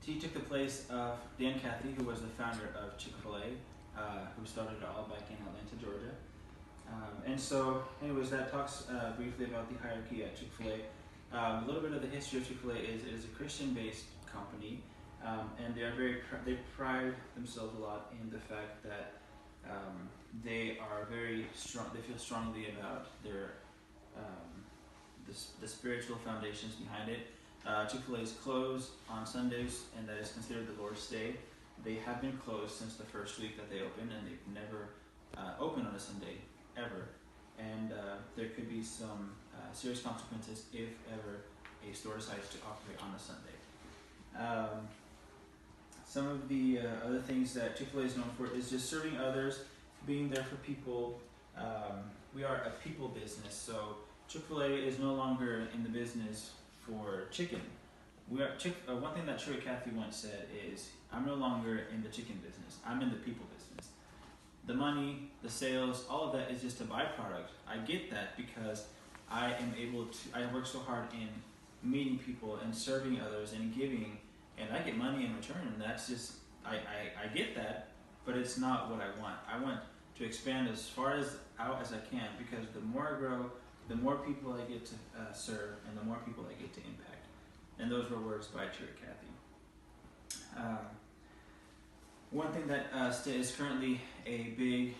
he took the place of Dan Cathy, who was the founder of Chick-fil-A, who started it all back in Atlanta, Georgia. And so, anyways, that talks briefly about the hierarchy at Chick-fil-A. A little bit of the history of Chick-fil-A is it is a Christian-based company, and they pride themselves a lot in the fact that they are very strong. They feel strongly about their the spiritual foundations behind it. Chick-fil-A is closed on Sundays, and that is considered the Lord's Day. They have been closed since the first week that they opened, and they've never opened on a Sunday ever. And there could be some serious consequences if ever a store decides to operate on a Sunday. Some of the other things that Chick-fil-A is known for is just serving others, being there for people. We are a people business, so Chick-fil-A is no longer in the business for chicken. One thing that Troy Cathy once said is, I'm no longer in the chicken business, I'm in the people business. The money, the sales, all of that is just a byproduct. I get that because I work so hard in meeting people and serving others and giving, and I get money in return, and that's just, I get that, but it's not what I want. I want to expand as far out as I can, because the more I grow, the more people I get to serve, and the more people I get to impact. And those were words by Troy Cathy. One thing that is currently a big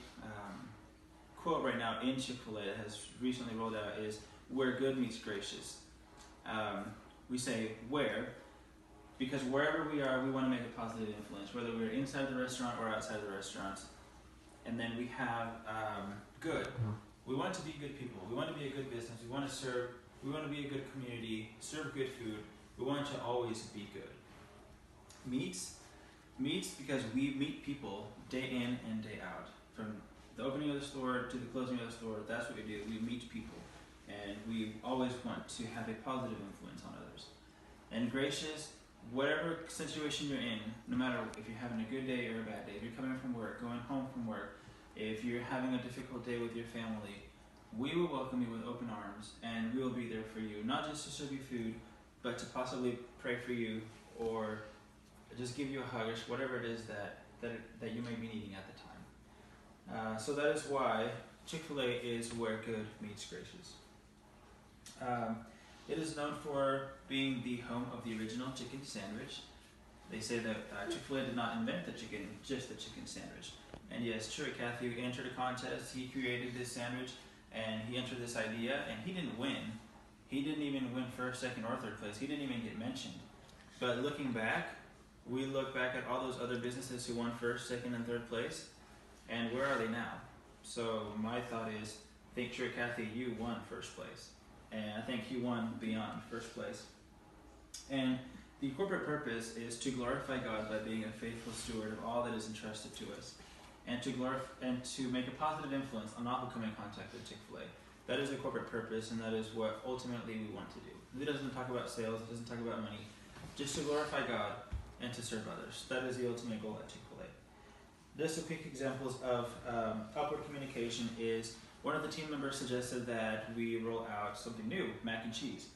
quote right now in Chick-fil-A that has recently rolled out is, where good meets gracious. We say where, because wherever we are, we want to make a positive influence, whether we're inside the restaurant or outside the restaurant. And then we have good. We want to be good people. We want to be a good business. We want to serve. We want to be a good community, serve good food. We want to always be good. Meets because we meet people day in and day out. From the opening of the store to the closing of the store, that's what we do. We meet people, and we always want to have a positive influence on others. And gracious, whatever situation you're in, no matter if you're having a good day or a bad day, if you're coming from work, going home from work, if you're having a difficult day with your family, we will welcome you with open arms, and we will be there for you, not just to serve you food, but to possibly pray for you or just give you a hug, or whatever it is that you may be needing at the time. So that is why Chick-fil-A is where good meets gracious. It is known for being the home of the original chicken sandwich. They say that Chick-fil-A did not invent the chicken, just the chicken sandwich. And yes, Troy Cathy entered a contest. He created this sandwich, and he entered this idea, and he didn't win. He didn't even win first, second, or third place. He didn't even get mentioned. But looking back, we look back at all those other businesses who won first, second, and third place, and where are they now? So my thought is, I think Troy Cathy, you won first place, and I think he won beyond first place. And the corporate purpose is to glorify God by being a faithful steward of all that is entrusted to us, and to make a positive influence on all who come in contact with Chick-fil-A. That is the corporate purpose, and that is what ultimately we want to do. It doesn't talk about sales, it doesn't talk about money, just to glorify God and to serve others. That is the ultimate goal at Chick-fil-A. Just a quick examples of upward communication is, one of the team members suggested that we roll out something new, mac and cheese.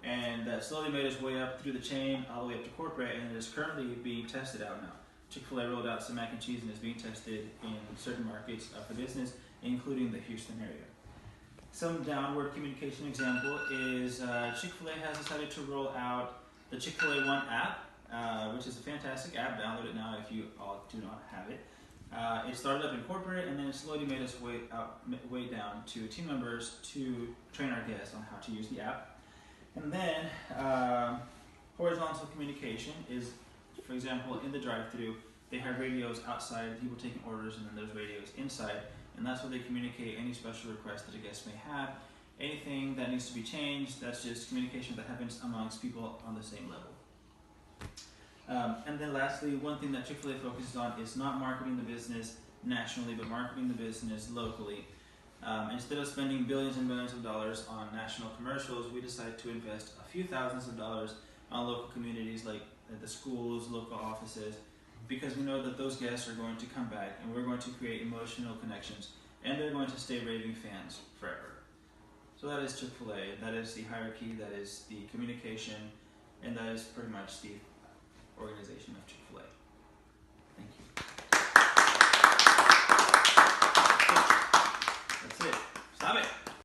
And that slowly made its way up through the chain, all the way up to corporate, and it is currently being tested out now. Chick-fil-A rolled out some mac and cheese and is being tested in certain markets for business, including the Houston area. Some downward communication example is Chick-fil-A has decided to roll out the Chick-fil-A One app, which is a fantastic app. Download it now if you all do not have it. It started up in corporate, and then it slowly made its way down to team members to train our guests on how to use the app. And then horizontal communication is, for example, in the drive-thru, they have radios outside, people taking orders, and then there's radios inside, and that's where they communicate any special requests that a guest may have. Anything that needs to be changed, that's just communication that happens amongst people on the same level. And then lastly, one thing that Chick-fil-A focuses on is not marketing the business nationally, but marketing the business locally. Instead of spending billions and billions of dollars on national commercials, we decided to invest a few thousands of dollars on local communities like the schools, local offices, because we know that those guests are going to come back, and we're going to create emotional connections, and they're going to stay raving fans forever. So that is Chick-fil-A, that is the hierarchy, that is the communication, and that is pretty much the